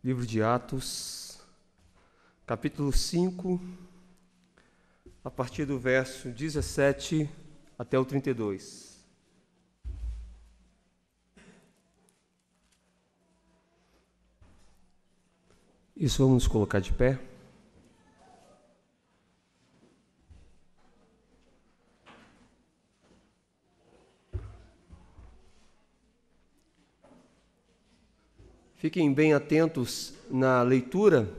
Livro de Atos, capítulo 5, a partir do verso 17 até o 32. Isso, vamos nos colocar de pé. Fiquem bem atentos na leitura,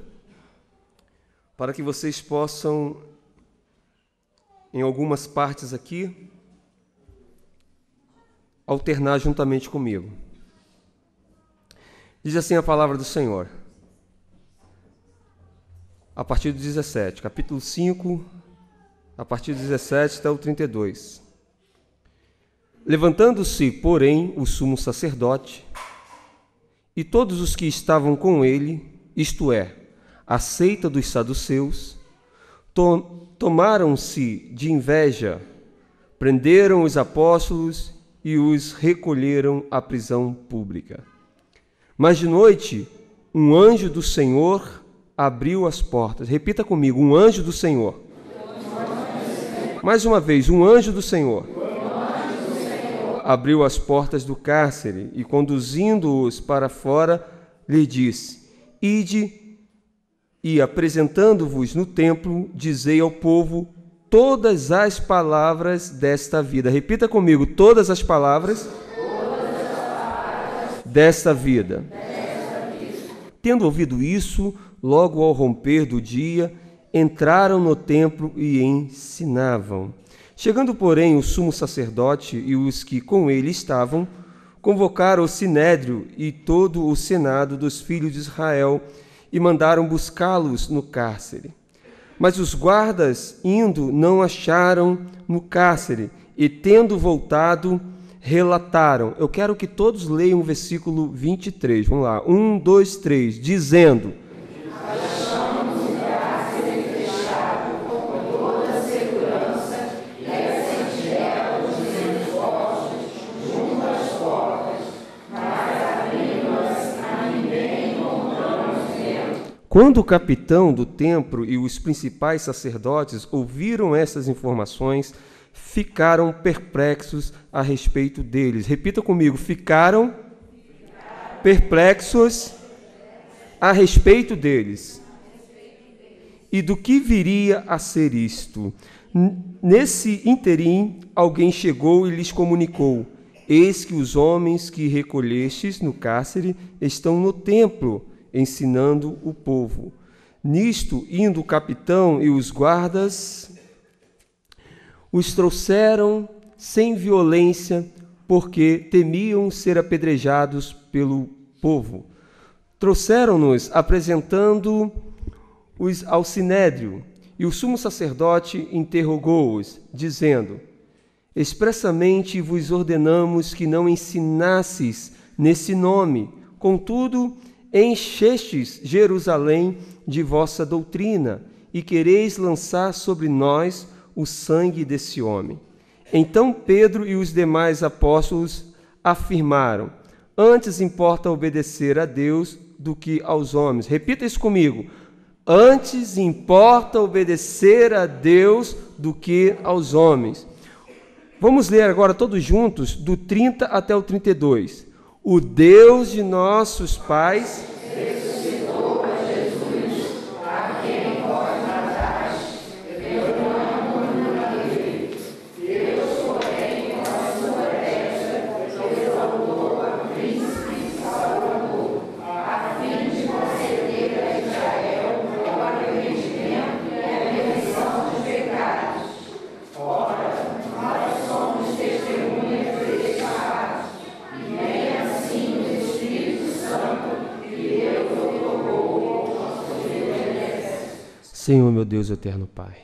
para que vocês possam, em algumas partes aqui, alternar juntamente comigo. Diz assim a palavra do Senhor, a partir do 17, capítulo 5, a partir do 17 até o 32. Levantando-se, porém, o sumo sacerdote e todos os que estavam com ele, isto é, a seita dos saduceus, tomaram-se de inveja, prenderam os apóstolos e os recolheram à prisão pública. Mas de noite, um anjo do Senhor abriu as portas. Repita comigo, um anjo do Senhor. Mais uma vez, um anjo do Senhor abriu as portas do cárcere e, conduzindo-os para fora, lhe disse: Ide e, apresentando-vos no templo, dizei ao povo todas as palavras desta vida. Repita comigo, todas as palavras desta vida. Tendo ouvido isso, logo ao romper do dia, entraram no templo e ensinavam. Chegando, porém, o sumo sacerdote e os que com ele estavam, convocaram o sinédrio e todo o senado dos filhos de Israel e mandaram buscá-los no cárcere. Mas os guardas, indo, não acharam no cárcere e, tendo voltado, relataram. Eu quero que todos leiam o versículo 23. Vamos lá. 1, 2, 3. Dizendo: Quando o capitão do templo e os principais sacerdotes ouviram essas informações, ficaram perplexos a respeito deles. Repita comigo, ficaram perplexos a respeito deles. E do que viria a ser isto? Nesse interim, alguém chegou e lhes comunicou: Eis que os homens que recolhestes no cárcere estão no templo, ensinando o povo. Nisto, indo o capitão e os guardas, os trouxeram sem violência, porque temiam ser apedrejados pelo povo. Trouxeram-nos, apresentando-os ao sinédrio, e o sumo sacerdote interrogou-os, dizendo: Expressamente vos ordenamos que não ensinasseis nesse nome, contudo, enchestes Jerusalém de vossa doutrina e quereis lançar sobre nós o sangue desse homem. Então Pedro e os demais apóstolos afirmaram: Antes importa obedecer a Deus do que aos homens. Repita isso comigo. Antes importa obedecer a Deus do que aos homens. Vamos ler agora todos juntos, do 30 até o 32. O Deus de nossos pais ressuscitou a Jesus, a quem vós mataste, perdonando a ele. Deus, porém, com a sua destra, exaltou a príncipe e salvador, a fim de conceder a Israel o arrependimento e a remissão dos pecados. Ora, nós somos testemunhas deste fato, e nem assim o Espírito Santo que Deus otorgou aos que obedecem. Senhor, meu Deus eterno Pai,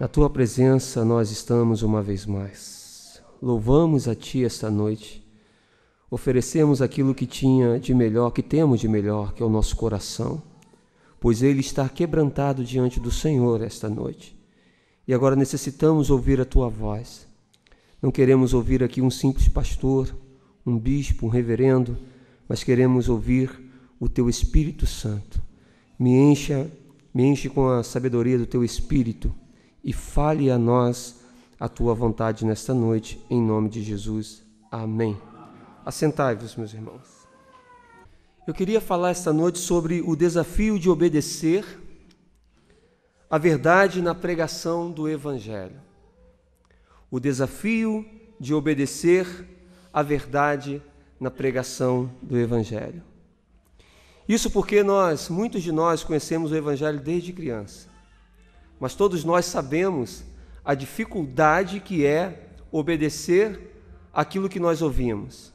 na Tua presença nós estamos uma vez mais. Louvamos a Ti esta noite, oferecemos aquilo que tinha de melhor, que temos de melhor, que é o nosso coração, pois ele está quebrantado diante do Senhor esta noite. E agora necessitamos ouvir a Tua voz. Não queremos ouvir aqui um simples pastor, um bispo, um reverendo, mas queremos ouvir o teu Espírito Santo. Me enche com a sabedoria do teu Espírito e fale a nós a tua vontade nesta noite, em nome de Jesus. Amém. Assentai-vos, meus irmãos. Eu queria falar esta noite sobre o desafio de obedecer a verdade na pregação do Evangelho. O desafio de obedecer a verdade na pregação do Evangelho. Isso porque muitos de nós conhecemos o Evangelho desde criança, mas todos nós sabemos a dificuldade que é obedecer aquilo que nós ouvimos.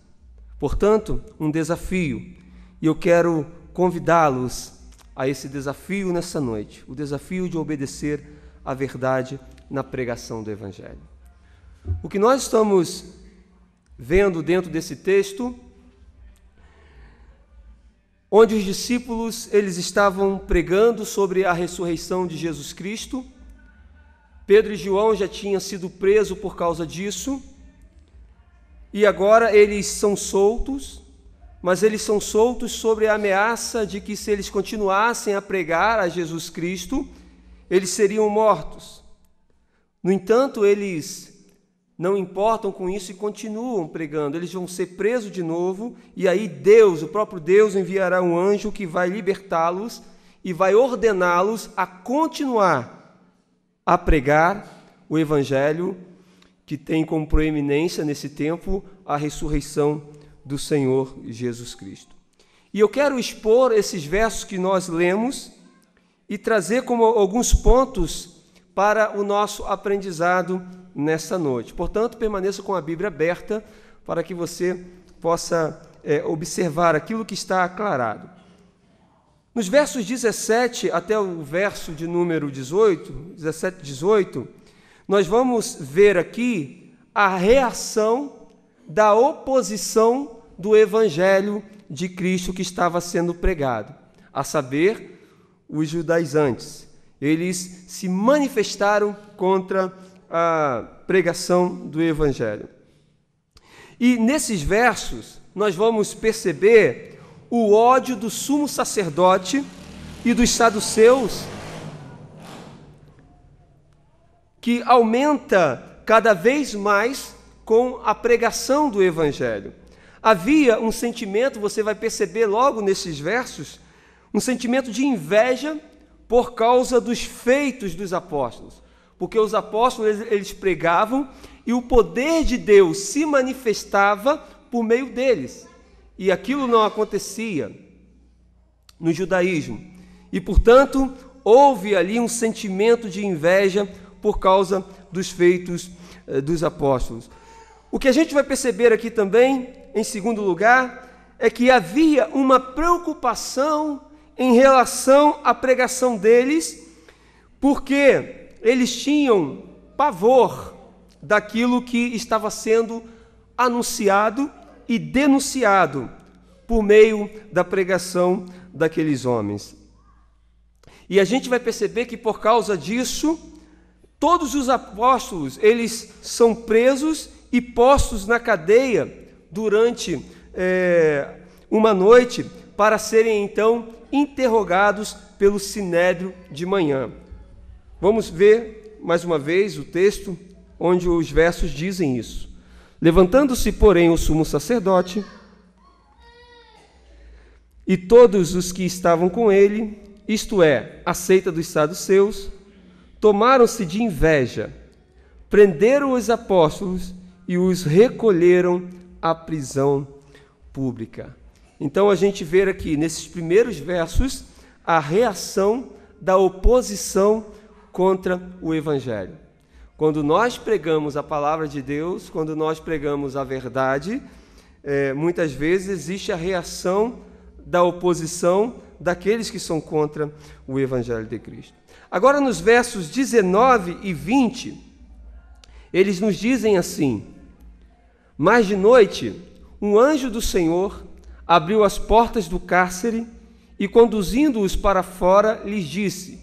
Portanto, um desafio, e eu quero convidá-los a esse desafio nessa noite, o desafio de obedecer a verdade na pregação do Evangelho. O que nós estamos vendo dentro desse texto, onde os discípulos eles estavam pregando sobre a ressurreição de Jesus Cristo. Pedro e João já tinham sido presos por causa disso, e agora eles são soltos, mas eles são soltos sobre a ameaça de que, se eles continuassem a pregar a Jesus Cristo, eles seriam mortos. No entanto, eles não importam com isso e continuam pregando. Eles vão ser presos de novo, e aí Deus, o próprio Deus, enviará um anjo que vai libertá-los e vai ordená-los a continuar a pregar o Evangelho, que tem como proeminência nesse tempo a ressurreição do Senhor Jesus Cristo. E eu quero expor esses versos que nós lemos e trazer como alguns pontos para o nosso aprendizado nessa noite. Portanto, permaneça com a Bíblia aberta para que você possa observar aquilo que está aclarado. Nos versos 17 até o verso de número 17 e 18, nós vamos ver aqui a reação da oposição do Evangelho de Cristo que estava sendo pregado, a saber, os judaizantes. Eles se manifestaram contra a pregação do Evangelho. E nesses versos, nós vamos perceber o ódio do sumo sacerdote e dos saduceus, que aumenta cada vez mais com a pregação do Evangelho. Havia um sentimento, você vai perceber logo nesses versos, um sentimento de inveja por causa dos feitos dos apóstolos, porque os apóstolos eles pregavam e o poder de Deus se manifestava por meio deles, e aquilo não acontecia no judaísmo, e portanto houve ali um sentimento de inveja por causa dos feitos dos apóstolos. O que a gente vai perceber aqui também, em segundo lugar, é que havia uma preocupação em relação à pregação deles, porque eles tinham pavor daquilo que estava sendo anunciado e denunciado por meio da pregação daqueles homens. E a gente vai perceber que, por causa disso, todos os apóstolos, eles são presos e postos na cadeia durante uma noite, para serem então interrogados pelo sinédrio de manhã. Vamos ver mais uma vez o texto onde os versos dizem isso. Levantando-se, porém, o sumo sacerdote e todos os que estavam com ele, isto é, a seita dos saduceus, tomaram-se de inveja, prenderam os apóstolos e os recolheram à prisão pública. Então a gente vê aqui, nesses primeiros versos, a reação da oposição contra o Evangelho. Quando nós pregamos a palavra de Deus, quando nós pregamos a verdade, muitas vezes existe a reação da oposição daqueles que são contra o Evangelho de Cristo. Agora, nos versos 19 e 20, eles nos dizem assim: mas de noite, um anjo do Senhor abriu as portas do cárcere e, conduzindo-os para fora, lhes disse: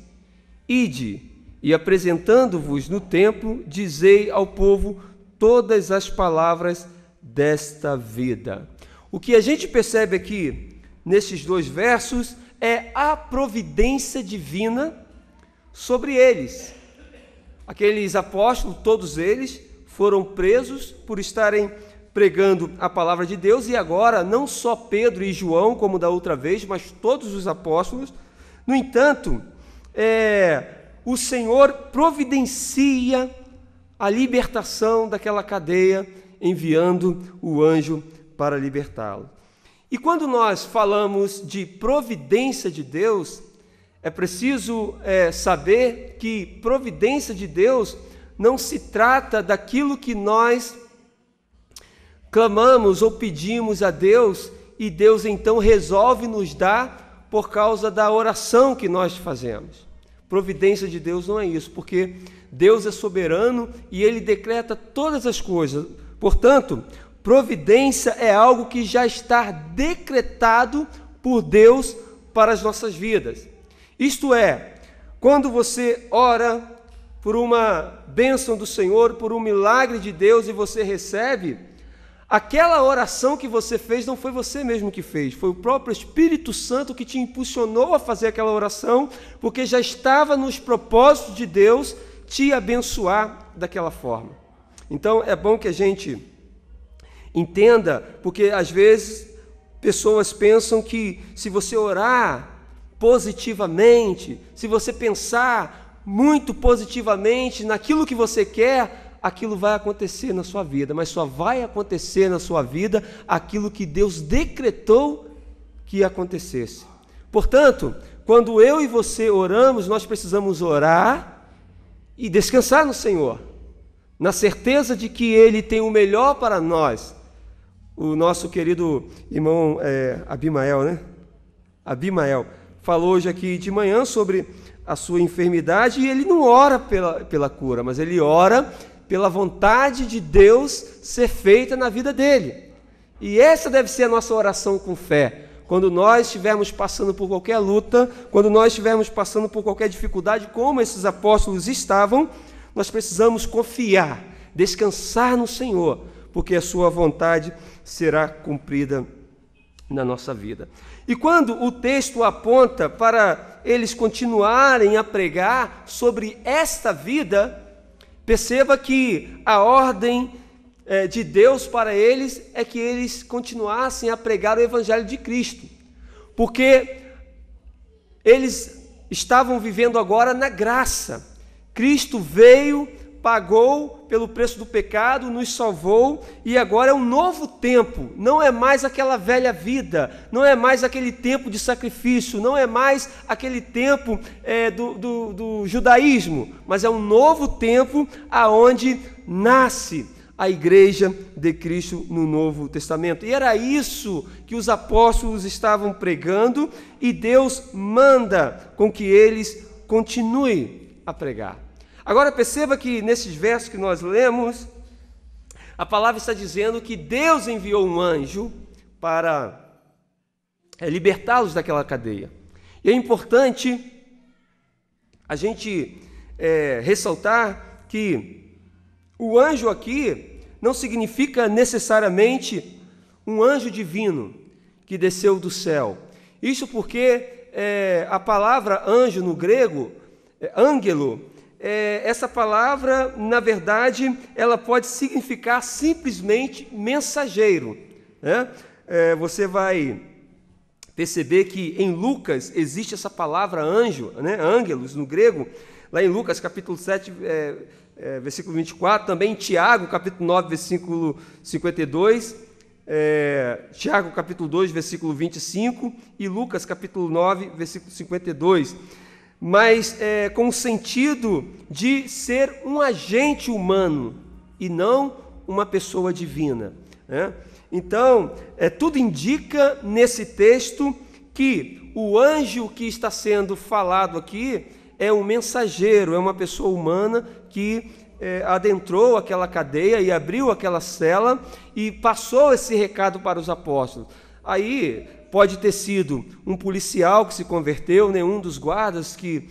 ide, e apresentando-vos no templo, dizei ao povo todas as palavras desta vida. O que a gente percebe aqui nestes 2 versos é a providência divina sobre eles. Aqueles apóstolos, todos eles, foram presos por estarem pregando a palavra de Deus, e agora não só Pedro e João, como da outra vez, mas todos os apóstolos. No entanto, o Senhor providencia a libertação daquela cadeia, enviando o anjo para libertá-lo. E quando nós falamos de providência de Deus, é preciso saber que providência de Deus não se trata daquilo que nós clamamos ou pedimos a Deus e Deus então resolve nos dar por causa da oração que nós fazemos. Providência de Deus não é isso, porque Deus é soberano e Ele decreta todas as coisas. Portanto, providência é algo que já está decretado por Deus para as nossas vidas. Isto é, quando você ora por uma bênção do Senhor, por um milagre de Deus e você recebe, aquela oração que você fez não foi você mesmo que fez, foi o próprio Espírito Santo que te impulsionou a fazer aquela oração, porque já estava nos propósitos de Deus te abençoar daquela forma. Então é bom que a gente entenda, porque às vezes pessoas pensam que se você orar positivamente, se você pensar muito positivamente naquilo que você quer, aquilo vai acontecer na sua vida, mas só vai acontecer na sua vida aquilo que Deus decretou que acontecesse. Portanto, quando eu e você oramos, nós precisamos orar e descansar no Senhor, na certeza de que Ele tem o melhor para nós. O nosso querido irmão Abimael, Abimael, falou hoje aqui de manhã sobre a sua enfermidade, e ele não ora pela cura, mas ele ora pela vontade de Deus ser feita na vida dele. E essa deve ser a nossa oração com fé. Quando nós estivermos passando por qualquer luta, quando nós estivermos passando por qualquer dificuldade, como esses apóstolos estavam, nós precisamos confiar, descansar no Senhor, porque a sua vontade será cumprida na nossa vida. E quando o texto aponta para eles continuarem a pregar sobre esta vida, perceba que a ordem de Deus para eles é que eles continuassem a pregar o Evangelho de Cristo, porque eles estavam vivendo agora na graça. Cristo veio, pagou pelo preço do pecado, nos salvou, e agora é um novo tempo, não é mais aquela velha vida, não é mais aquele tempo de sacrifício, não é mais aquele tempo do judaísmo, mas é um novo tempo aonde nasce a igreja de Cristo no Novo Testamento. E era isso que os apóstolos estavam pregando, e Deus manda com que eles continuem a pregar. Agora perceba que nesses versos que nós lemos, a palavra está dizendo que Deus enviou um anjo para libertá-los daquela cadeia. E é importante a gente ressaltar que o anjo aqui não significa necessariamente um anjo divino que desceu do céu. Isso porque a palavra anjo no grego, ângelo, essa palavra, na verdade, ela pode significar simplesmente mensageiro, né? Você vai perceber que em Lucas existe essa palavra anjo, né? Ângelos no grego, lá em Lucas capítulo 7, versículo 24, também em Tiago capítulo 9, versículo 52, Tiago capítulo 2, versículo 25, e Lucas capítulo 9, versículo 52, mas com o sentido de ser um agente humano e não uma pessoa divina, né? Então, tudo indica nesse texto que o anjo que está sendo falado aqui é um mensageiro, é uma pessoa humana que adentrou aquela cadeia e abriu aquela cela e passou esse recado para os apóstolos. Aí pode ter sido um policial que se converteu, um dos guardas que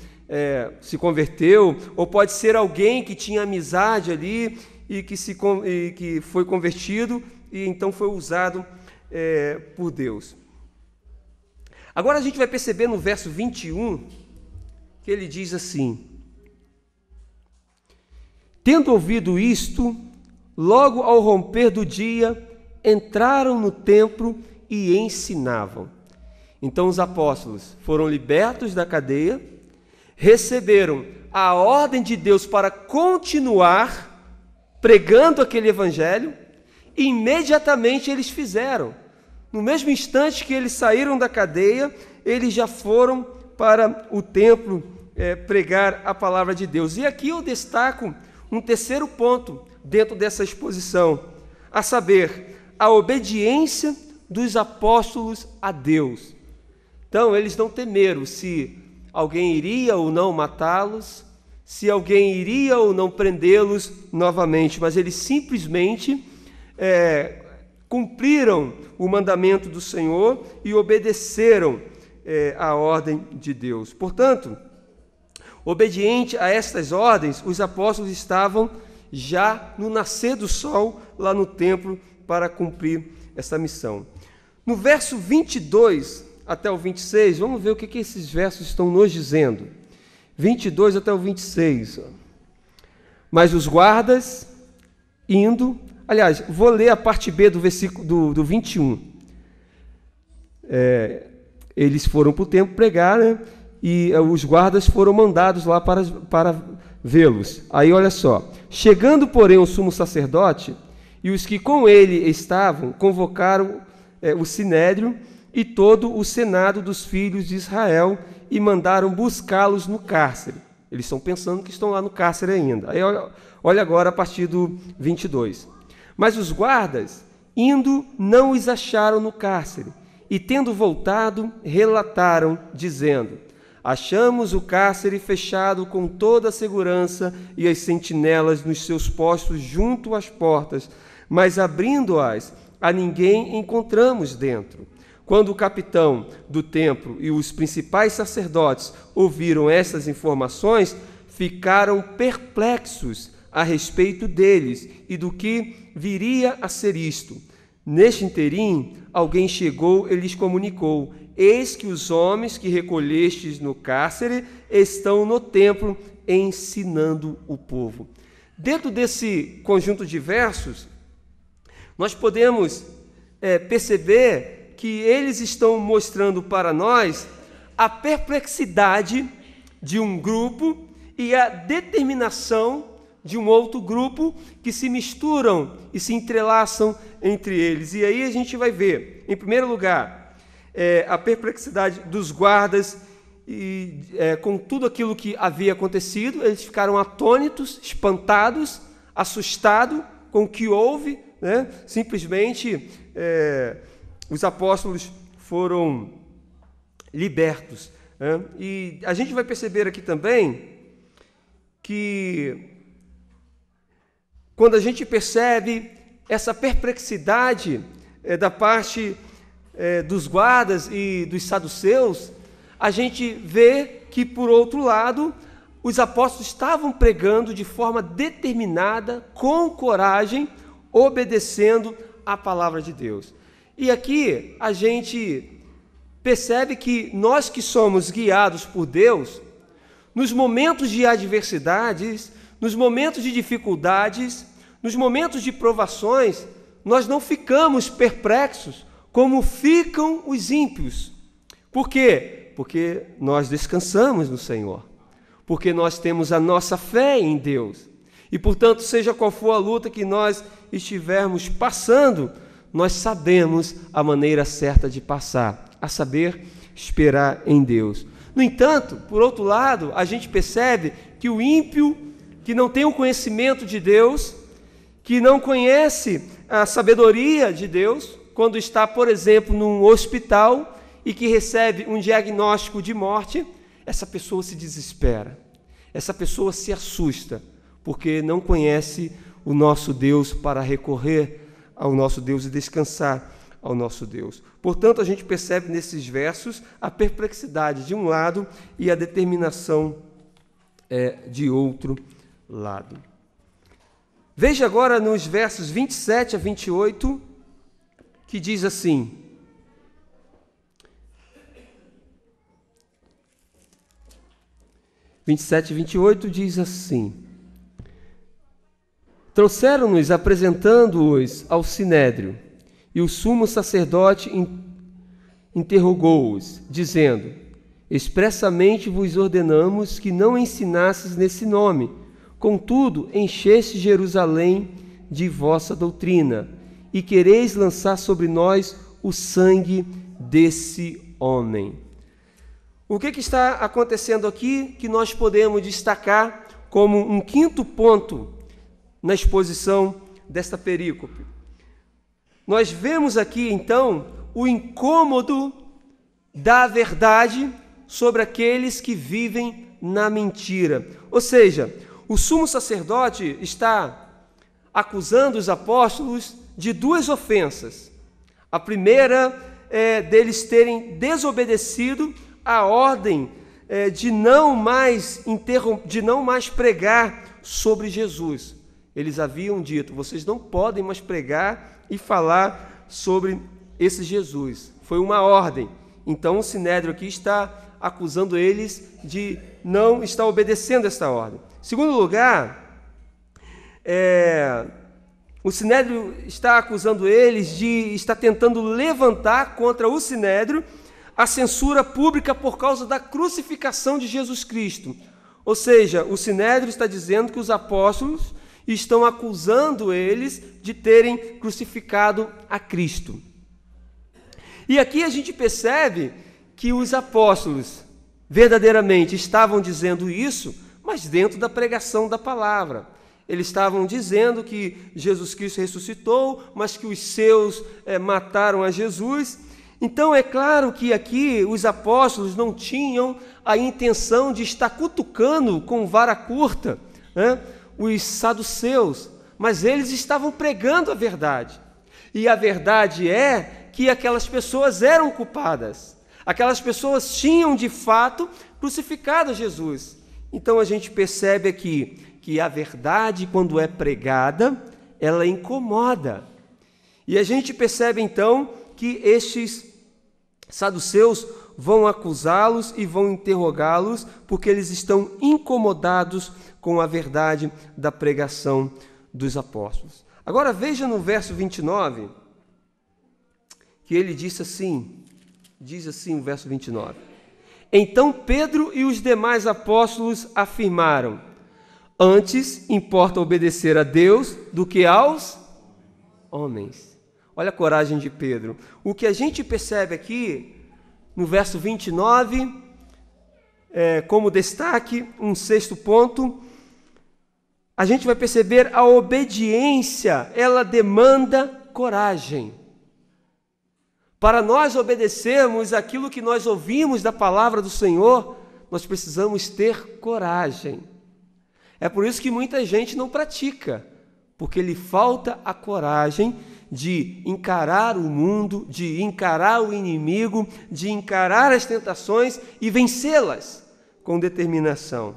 se converteu, ou pode ser alguém que tinha amizade ali e que foi convertido e então foi usado por Deus. Agora a gente vai perceber no verso 21 que ele diz assim: tendo ouvido isto, logo ao romper do dia, entraram no templo e ensinavam. Então os apóstolos foram libertos da cadeia, receberam a ordem de Deus para continuar pregando aquele evangelho, e imediatamente eles fizeram. No mesmo instante que eles saíram da cadeia, eles já foram para o templo pregar a palavra de Deus. E aqui eu destaco um terceiro ponto dentro dessa exposição, a saber, a obediência dos apóstolos a Deus. Então, eles não temeram se alguém iria ou não matá-los, se alguém iria ou não prendê-los novamente, mas eles simplesmente cumpriram o mandamento do Senhor e obedeceram a ordem de Deus. Portanto, obediente a estas ordens, os apóstolos estavam já no nascer do sol lá no templo para cumprir essa missão. No verso 22 até o 26, vamos ver o que esses versos estão nos dizendo. 22 até o 26. Mas os guardas, indo... Aliás, vou ler a parte B do versículo do 21. Eles foram para o templo pregar, né? E os guardas foram mandados lá para vê-los. Aí, olha só. Chegando, porém, o sumo sacerdote e os que com ele estavam, convocaram o sinédrio e todo o senado dos filhos de Israel e mandaram buscá-los no cárcere. Eles estão pensando que estão lá no cárcere ainda. Aí, olha agora a partir do 22. Mas os guardas, indo, não os acharam no cárcere, e tendo voltado, relataram, dizendo: achamos o cárcere fechado com toda a segurança e as sentinelas nos seus postos junto às portas, mas abrindo-as, a ninguém encontramos dentro. Quando o capitão do templo e os principais sacerdotes ouviram essas informações, ficaram perplexos a respeito deles e do que viria a ser isto. Neste interim, alguém chegou e lhes comunicou: eis que os homens que recolhestes no cárcere estão no templo ensinando o povo. Dentro desse conjunto de versos, nós podemos perceber que eles estão mostrando para nós a perplexidade de um grupo e a determinação de um outro grupo que se misturam e se entrelaçam entre eles. E aí a gente vai ver, em primeiro lugar, a perplexidade dos guardas e com tudo aquilo que havia acontecido. Eles ficaram atônitos, espantados, assustados com o que houve, né? Simplesmente os apóstolos foram libertos, né? E a gente vai perceber aqui também que quando a gente percebe essa perplexidade da parte dos guardas e dos saduceus, a gente vê que, por outro lado, os apóstolos estavam pregando de forma determinada, com coragem, obedecendo à palavra de Deus. E aqui a gente percebe que nós que somos guiados por Deus, nos momentos de adversidades, nos momentos de dificuldades, nos momentos de provações, nós não ficamos perplexos como ficam os ímpios. Por quê? Porque nós descansamos no Senhor, porque nós temos a nossa fé em Deus. E, portanto, seja qual for a luta que nós estivermos passando, nós sabemos a maneira certa de passar, a saber, esperar em Deus. No entanto, por outro lado, a gente percebe que o ímpio, que não tem o conhecimento de Deus, que não conhece a sabedoria de Deus, quando está, por exemplo, num hospital e que recebe um diagnóstico de morte, essa pessoa se desespera, essa pessoa se assusta, porque não conhece o nosso Deus para recorrer ao nosso Deus e descansar ao nosso Deus. Portanto, a gente percebe nesses versos a perplexidade de um lado e a determinação de outro lado. Veja agora nos versos 27 a 28, que diz assim: 27 e 28 diz assim: trouxeram-nos apresentando-os ao sinédrio, e o sumo sacerdote interrogou-os, dizendo: expressamente vos ordenamos que não ensinasses nesse nome, contudo encheste Jerusalém de vossa doutrina, e quereis lançar sobre nós o sangue desse homem. O que está acontecendo aqui que nós podemos destacar como um quinto ponto na exposição desta perícope? Nós vemos aqui, então, o incômodo da verdade sobre aqueles que vivem na mentira. Ou seja, o sumo sacerdote está acusando os apóstolos de duas ofensas. A primeira é deles terem desobedecido a ordem de não mais pregar sobre Jesus. Eles haviam dito: vocês não podem mais pregar e falar sobre esse Jesus. Foi uma ordem. Então o Sinédrio aqui está acusando eles de não estar obedecendo esta ordem. Em segundo lugar, o Sinédrio está acusando eles de estar tentando levantar contra o Sinédrio a censura pública por causa da crucificação de Jesus Cristo. Ou seja, o Sinédrio está dizendo que os apóstolos estão acusando eles de terem crucificado a Cristo. E aqui a gente percebe que os apóstolos verdadeiramente estavam dizendo isso, mas dentro da pregação da palavra. Eles estavam dizendo que Jesus Cristo ressuscitou, mas que os seus mataram a Jesus. Então é claro que aqui os apóstolos não tinham a intenção de estar cutucando com vara curta, né, os saduceus, mas eles estavam pregando a verdade. E a verdade é que aquelas pessoas eram culpadas. Aquelas pessoas tinham de fato crucificado Jesus. Então a gente percebe aqui que a verdade, quando é pregada, ela incomoda. E a gente percebe então que estes saduceus vão acusá-los e vão interrogá-los, porque eles estão incomodados com a verdade da pregação dos apóstolos. Agora veja no verso 29, que ele diz assim o verso 29. Então Pedro e os demais apóstolos afirmaram: antes importa obedecer a Deus do que aos homens. Olha a coragem de Pedro. O que a gente percebe aqui, no verso 29, como destaque, um sexto ponto, a gente vai perceber a obediência, ela demanda coragem. Para nós obedecermos aquilo que nós ouvimos da palavra do Senhor, nós precisamos ter coragem. É por isso que muita gente não pratica, porque lhe falta a coragem de encarar o mundo, de encarar o inimigo, de encarar as tentações e vencê-las com determinação.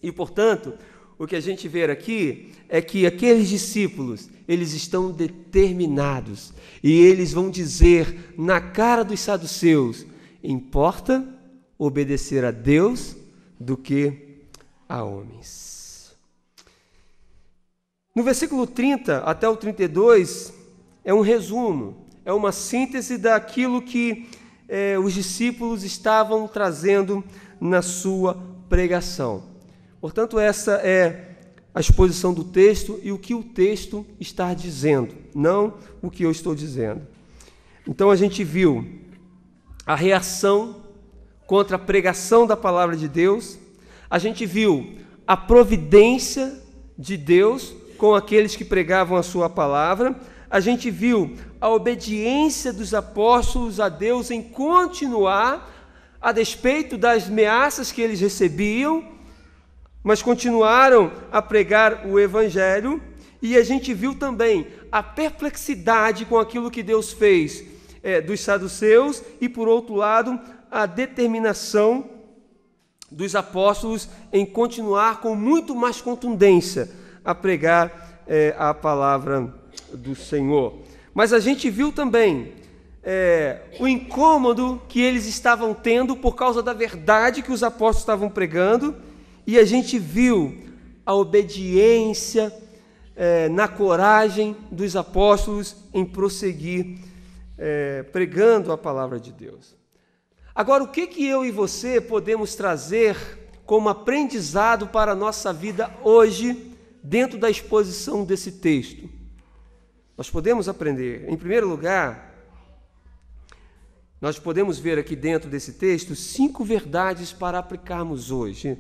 E, portanto, o que a gente vê aqui é que aqueles discípulos, eles estão determinados e eles vão dizer na cara dos saduceus: importa obedecer a Deus do que a homens. No versículo 30 até o 32 é um resumo, é uma síntese daquilo que os discípulos estavam trazendo na sua pregação. Portanto, essa é a exposição do texto e o que o texto está dizendo, não o que eu estou dizendo. Então a gente viu a reação contra a pregação da palavra de Deus, a gente viu a providência de Deus com aqueles que pregavam a sua palavra, a gente viu a obediência dos apóstolos a Deus em continuar, a despeito das ameaças que eles recebiam, mas continuaram a pregar o Evangelho, e a gente viu também a perplexidade com aquilo que Deus fez dos saduceus, e por outro lado, a determinação dos apóstolos em continuar com muito mais contundência a pregar a palavra do Senhor. Mas a gente viu também o incômodo que eles estavam tendo por causa da verdade que os apóstolos estavam pregando, e a gente viu a obediência na coragem dos apóstolos em prosseguir pregando a palavra de Deus. Agora, o que eu e você podemos trazer como aprendizado para a nossa vida hoje, dentro da exposição desse texto? Nós podemos aprender, em primeiro lugar, nós podemos ver aqui dentro desse texto 5 verdades para aplicarmos hoje.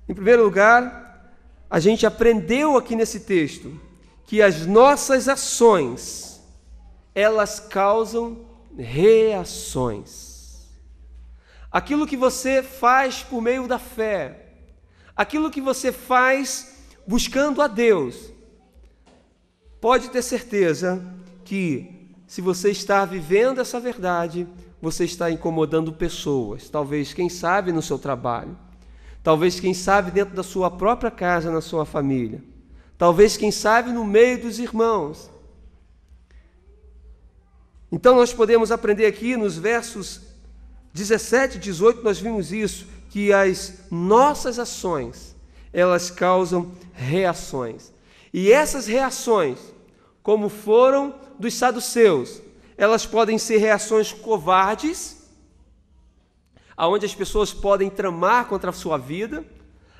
Em primeiro lugar, a gente aprendeu aqui nesse texto que as nossas ações, elas causam reações. Aquilo que você faz por meio da fé, aquilo que você faz buscando a Deus, pode ter certeza que, se você está vivendo essa verdade, você está incomodando pessoas, talvez, quem sabe, no seu trabalho, talvez, quem sabe, dentro da sua própria casa, na sua família, talvez, quem sabe, no meio dos irmãos. Então, nós podemos aprender aqui nos versos 17 e 18, nós vimos isso, que as nossas ações, elas causam reações. E essas reações, como foram dos saduceus, elas podem ser reações covardes, aonde as pessoas podem tramar contra a sua vida,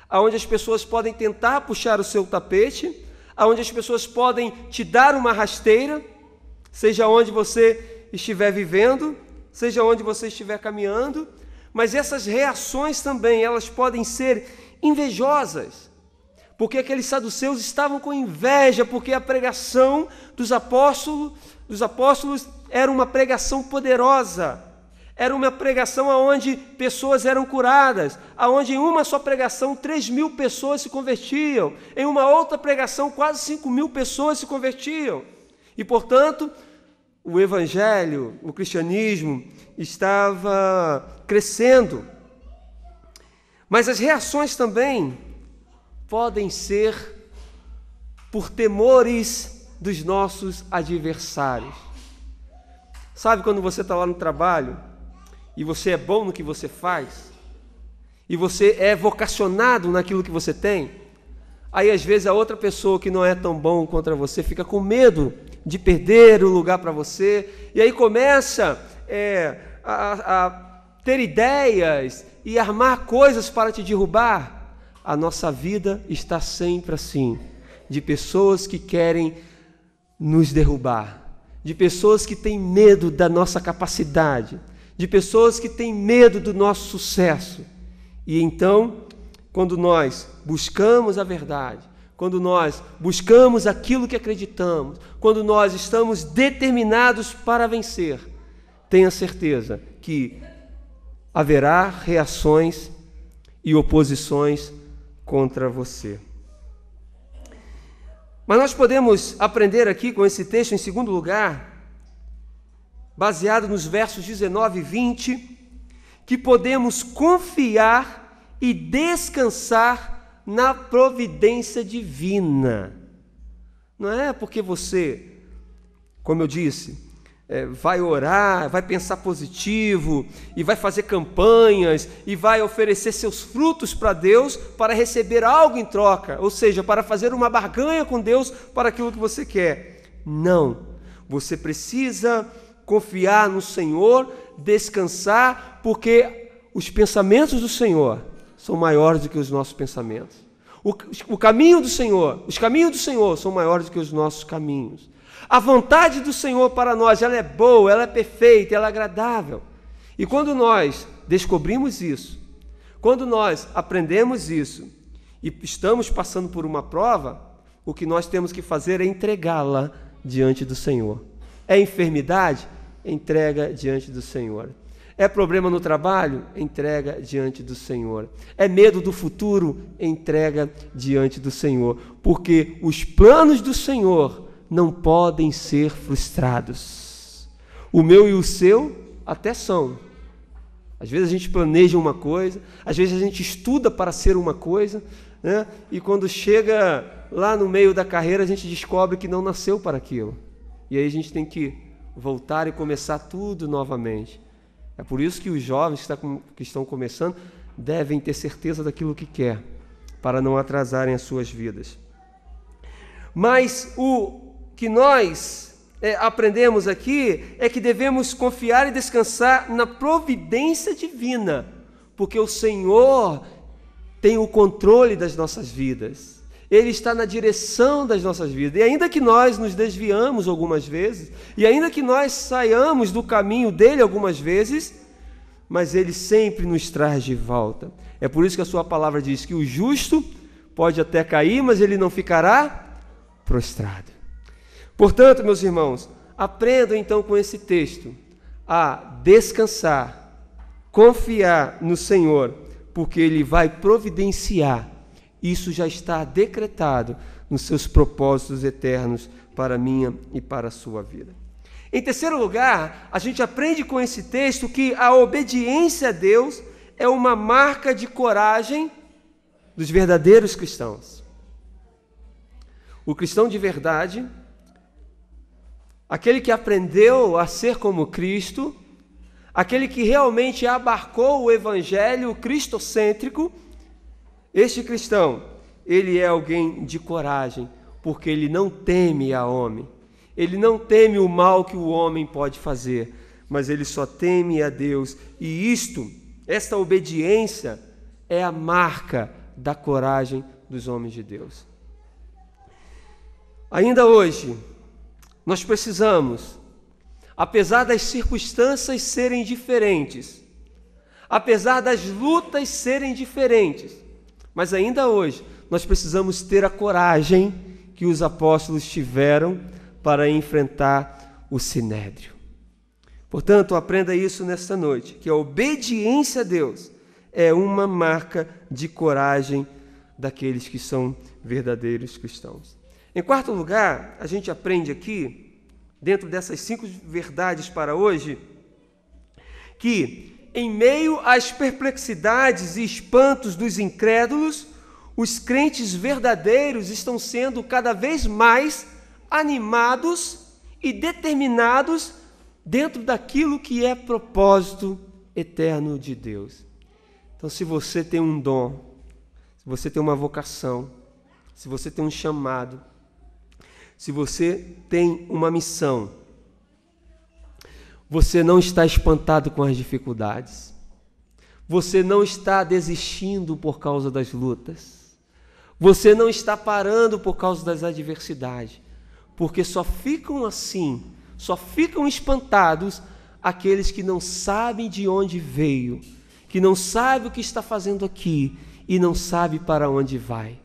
aonde as pessoas podem tentar puxar o seu tapete, aonde as pessoas podem te dar uma rasteira, seja onde você estiver vivendo, seja onde você estiver caminhando, mas essas reações também, elas podem ser invejosas, porque aqueles saduceus estavam com inveja, porque a pregação dos apóstolos era uma pregação poderosa, era uma pregação onde pessoas eram curadas, onde em uma só pregação 3.000 pessoas se convertiam, em uma outra pregação quase 5.000 pessoas se convertiam, e portanto o evangelho, o cristianismo estava crescendo. Mas as reações também podem ser por temores dos nossos adversários. Sabe quando você está lá no trabalho e você é bom no que você faz e você é vocacionado naquilo que você tem? Aí às vezes a outra pessoa que não é tão bom contra você fica com medo de perder o lugar para você, e aí começa a ter ideias e armar coisas para te derrubar. A nossa vida está sempre assim, de pessoas que querem nos derrubar, de pessoas que têm medo da nossa capacidade, de pessoas que têm medo do nosso sucesso. E então, quando nós buscamos a verdade, quando nós buscamos aquilo que acreditamos, quando nós estamos determinados para vencer, tenha certeza que haverá reações e oposições contra você. Mas nós podemos aprender aqui com esse texto, em segundo lugar, baseado nos versos 19 e 20, que podemos confiar e descansar na providência divina. Não é porque você, como eu disse, vai orar, vai pensar positivo, e vai fazer campanhas, e vai oferecer seus frutos para Deus, para receber algo em troca, ou seja, para fazer uma barganha com Deus para aquilo que você quer. Não, você precisa confiar no Senhor, descansar, porque os pensamentos do Senhor são maiores do que os nossos pensamentos. O caminho do Senhor, os caminhos do Senhor são maiores do que os nossos caminhos. A vontade do Senhor para nós, ela é boa, ela é perfeita, ela é agradável. E quando nós descobrimos isso, quando nós aprendemos isso e estamos passando por uma prova, o que nós temos que fazer é entregá-la diante do Senhor. É enfermidade? Entrega diante do Senhor. É problema no trabalho? Entrega diante do Senhor. É medo do futuro? Entrega diante do Senhor. Porque os planos do Senhor não podem ser frustrados. O meu e o seu até são. Às vezes a gente planeja uma coisa, às vezes a gente estuda para ser uma coisa, né? E quando chega lá no meio da carreira, a gente descobre que não nasceu para aquilo. E aí a gente tem que voltar e começar tudo novamente. É por isso que os jovens que estão começando devem ter certeza daquilo que quer, para não atrasarem as suas vidas. Mas o que nós aprendemos aqui é que devemos confiar e descansar na providência divina, porque o Senhor tem o controle das nossas vidas. Ele está na direção das nossas vidas. E ainda que nós nos desviamos algumas vezes, e ainda que nós saiamos do caminho dele algumas vezes, mas ele sempre nos traz de volta. É por isso que a sua palavra diz que o justo pode até cair, mas ele não ficará prostrado. Portanto, meus irmãos, aprendam então com esse texto a descansar, confiar no Senhor, porque Ele vai providenciar. Isso já está decretado nos seus propósitos eternos para a minha e para a sua vida. Em terceiro lugar, a gente aprende com esse texto que a obediência a Deus é uma marca de coragem dos verdadeiros cristãos. O cristão de verdade, aquele que aprendeu a ser como Cristo, aquele que realmente abarcou o evangelho cristocêntrico, este cristão, ele é alguém de coragem, porque ele não teme a homem, ele não teme o mal que o homem pode fazer, mas ele só teme a Deus, e esta obediência é a marca da coragem dos homens de Deus. Ainda hoje, nós precisamos, apesar das circunstâncias serem diferentes, apesar das lutas serem diferentes, mas ainda hoje nós precisamos ter a coragem que os apóstolos tiveram para enfrentar o sinédrio. Portanto, aprenda isso nesta noite, que a obediência a Deus é uma marca de coragem daqueles que são verdadeiros cristãos. Em quarto lugar, a gente aprende aqui, dentro dessas 5 verdades para hoje, que em meio às perplexidades e espantos dos incrédulos, os crentes verdadeiros estão sendo cada vez mais animados e determinados dentro daquilo que é propósito eterno de Deus. Então, se você tem um dom, se você tem uma vocação, se você tem um chamado, se você tem uma missão, você não está espantado com as dificuldades, você não está desistindo por causa das lutas, você não está parando por causa das adversidades, porque só ficam assim, só ficam espantados aqueles que não sabem de onde veio, que não sabem o que está fazendo aqui e não sabem para onde vai.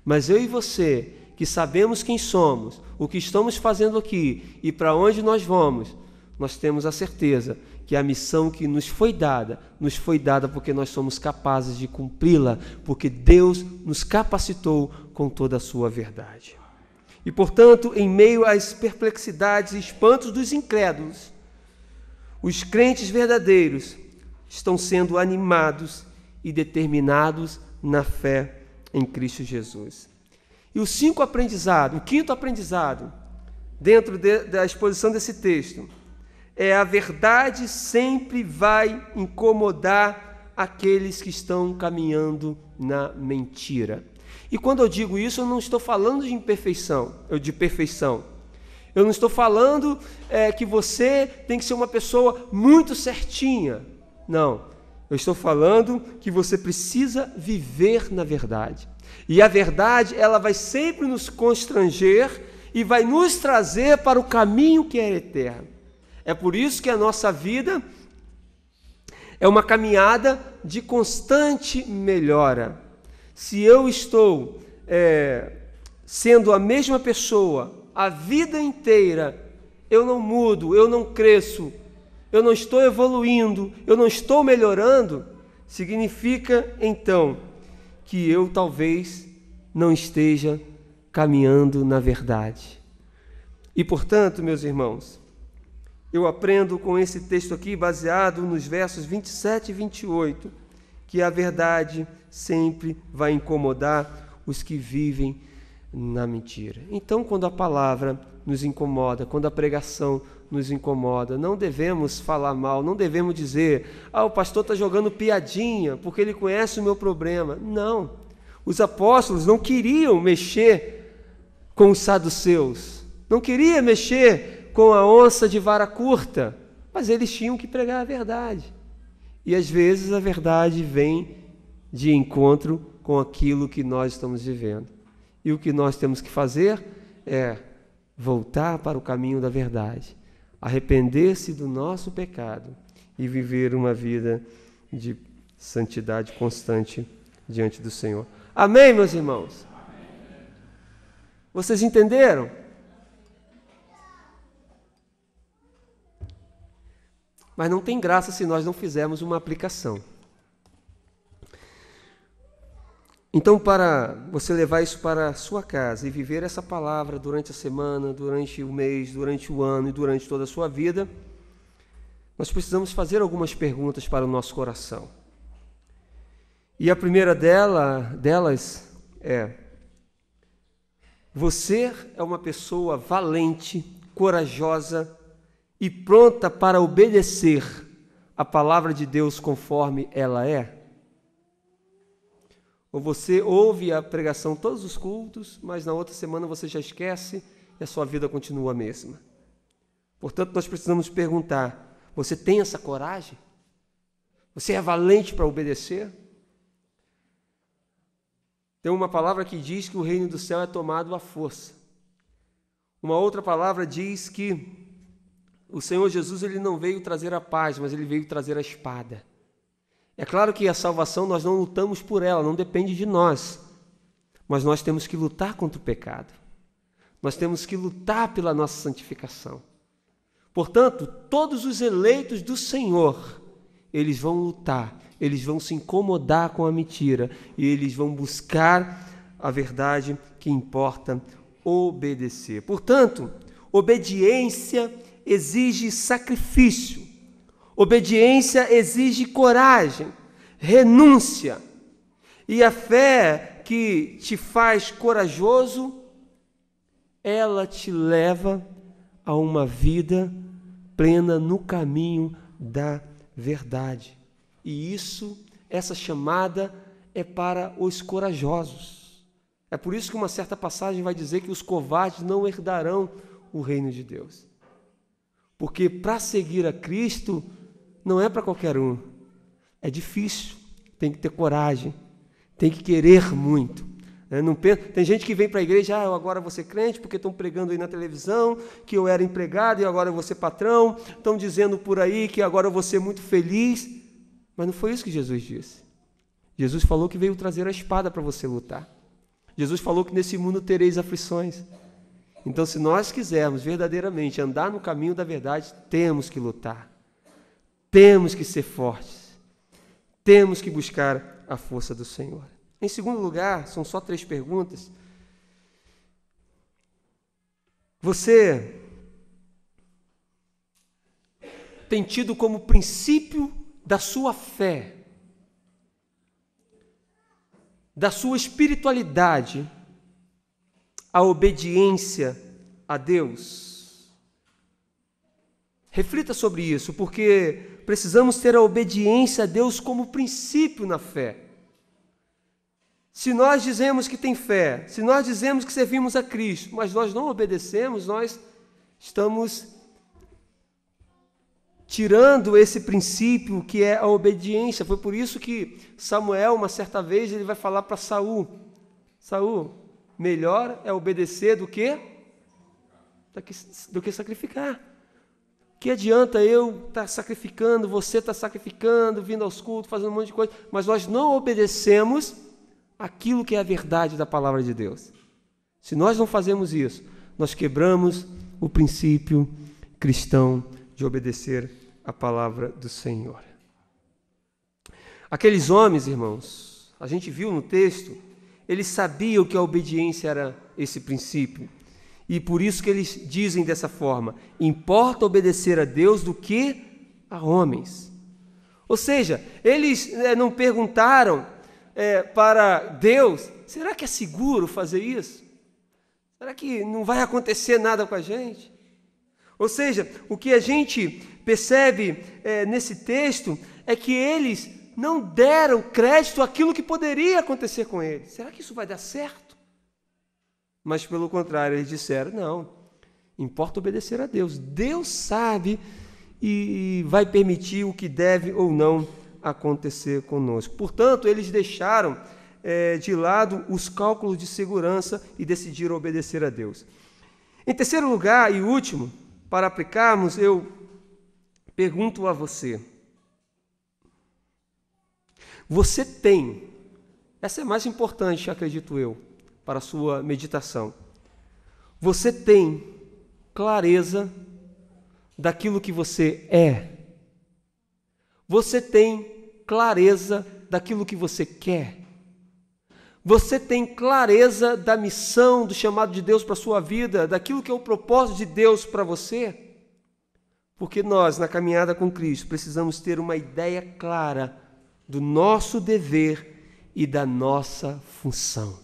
Mas eu e você, que sabemos quem somos, o que estamos fazendo aqui e para onde nós vamos, nós temos a certeza que a missão que nos foi dada porque nós somos capazes de cumpri-la, porque Deus nos capacitou com toda a sua verdade. E, portanto, em meio às perplexidades e espantos dos incrédulos, os crentes verdadeiros estão sendo animados e determinados na fé em Cristo Jesus. E o quinto aprendizado, dentro da exposição desse texto, é: a verdade sempre vai incomodar aqueles que estão caminhando na mentira. E quando eu digo isso, eu não estou falando de perfeição. Eu não estou falando que você tem que ser uma pessoa muito certinha. Não, eu estou falando que você precisa viver na verdade. E a verdade, ela vai sempre nos constranger e vai nos trazer para o caminho que é eterno. É por isso que a nossa vida é uma caminhada de constante melhora. Se eu estou sendo a mesma pessoa a vida inteira, eu não mudo, eu não cresço, eu não estou evoluindo, eu não estou melhorando, significa então que eu talvez não esteja caminhando na verdade. E, portanto, meus irmãos, eu aprendo com esse texto aqui, baseado nos versos 27 e 28, que a verdade sempre vai incomodar os que vivem na mentira. Então, quando a palavra nos incomoda, quando a pregação nos incomoda. Não devemos falar mal, não devemos dizer: o pastor está jogando piadinha porque ele conhece o meu problema. Não, os apóstolos não queriam mexer com os saduceus, não queriam mexer com a onça de vara curta, mas eles tinham que pregar a verdade. E às vezes a verdade vem de encontro com aquilo que nós estamos vivendo. E o que nós temos que fazer é voltar para o caminho da verdade, arrepender-se do nosso pecado e viver uma vida de santidade constante diante do Senhor. Amém, meus irmãos? Vocês entenderam? Mas não tem graça se nós não fizermos uma aplicação. Então, para você levar isso para a sua casa e viver essa palavra durante a semana, durante o mês, durante o ano e durante toda a sua vida, nós precisamos fazer algumas perguntas para o nosso coração. E a primeira delas é: você é uma pessoa valente, corajosa e pronta para obedecer a palavra de Deus conforme ela é? Ou você ouve a pregação todos os cultos, mas na outra semana você já esquece e a sua vida continua a mesma? Portanto, nós precisamos perguntar: você tem essa coragem? Você é valente para obedecer? Tem uma palavra que diz que o reino do céu é tomado à força. Uma outra palavra diz que o Senhor Jesus ele não veio trazer a paz, mas ele veio trazer a espada. É claro que a salvação nós não lutamos por ela, não depende de nós, mas nós temos que lutar contra o pecado. Nós temos que lutar pela nossa santificação. Portanto, todos os eleitos do Senhor, eles vão lutar, eles vão se incomodar com a mentira e eles vão buscar a verdade que importa obedecer. Portanto, obediência exige sacrifício. Obediência exige coragem, renúncia. E a fé que te faz corajoso, ela te leva a uma vida plena no caminho da verdade. E essa chamada é para os corajosos. É por isso que uma certa passagem vai dizer que os covardes não herdarão o reino de Deus. Porque para seguir a Cristo não é para qualquer um. É difícil, tem que ter coragem, tem que querer muito. Não pensa, tem gente que vem para a igreja: eu agora vou ser crente porque estão pregando aí na televisão que eu era empregado e agora eu vou ser patrão, estão dizendo por aí que agora eu vou ser muito feliz. Mas não foi isso que Jesus disse. Jesus falou que veio trazer a espada para você lutar. Jesus falou que nesse mundo tereis aflições. Então, se nós quisermos verdadeiramente andar no caminho da verdade, temos que lutar. Temos que ser fortes, temos que buscar a força do Senhor. Em segundo lugar, são só 3 perguntas. Você tem tido como princípio da sua fé, da sua espiritualidade, a obediência a Deus? Reflita sobre isso, porque precisamos ter a obediência a Deus como princípio na fé. Se nós dizemos que tem fé, se nós dizemos que servimos a Cristo, mas nós não obedecemos, nós estamos tirando esse princípio que é a obediência. Foi por isso que Samuel, uma certa vez, ele vai falar para Saul: Saul, melhor é obedecer do que sacrificar. Que adianta eu estar sacrificando, você está sacrificando, vindo aos cultos, fazendo um monte de coisa, mas nós não obedecemos aquilo que é a verdade da palavra de Deus. Se nós não fazemos isso, nós quebramos o princípio cristão de obedecer a palavra do Senhor. Aqueles homens, irmãos, a gente viu no texto, eles sabiam que a obediência era esse princípio. E por isso que eles dizem dessa forma: importa obedecer a Deus do que a homens. Ou seja, eles não perguntaram para Deus: será que é seguro fazer isso? Será que não vai acontecer nada com a gente? Ou seja, o que a gente percebe nesse texto é que eles não deram crédito àquilo que poderia acontecer com eles. Será que isso vai dar certo? Mas, pelo contrário, eles disseram, não, importa obedecer a Deus. Deus sabe e vai permitir o que deve ou não acontecer conosco. Portanto, eles deixaram de lado os cálculos de segurança e decidiram obedecer a Deus. Em terceiro lugar e último, para aplicarmos, eu pergunto a você, você tem, essa é mais importante, acredito eu, para a sua meditação, você tem clareza daquilo que você é? Você tem clareza daquilo que você quer? Você tem clareza da missão, do chamado de Deus para a sua vida, daquilo que é o propósito de Deus para você? Porque nós, na caminhada com Cristo, precisamos ter uma ideia clara do nosso dever e da nossa função.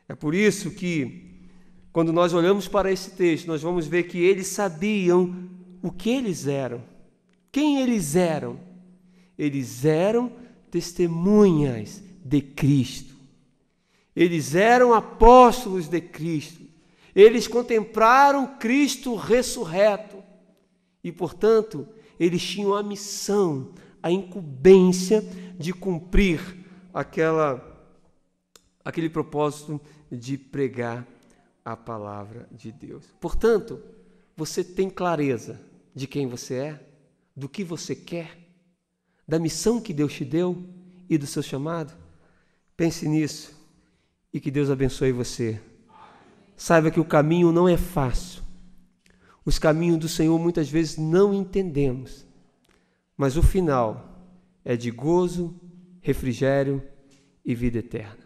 É por isso que, quando nós olhamos para esse texto, nós vamos ver que eles sabiam o que eles eram. Quem eles eram? Eles eram testemunhas de Cristo. Eles eram apóstolos de Cristo. Eles contemplaram Cristo ressurreto. E, portanto, eles tinham a missão, a incumbência de cumprir aquele propósito de pregar a palavra de Deus. Portanto, você tem clareza de quem você é, do que você quer, da missão que Deus te deu e do seu chamado? Pense nisso e que Deus abençoe você. Saiba que o caminho não é fácil. Os caminhos do Senhor muitas vezes não entendemos, mas o final é de gozo, refrigério e vida eterna.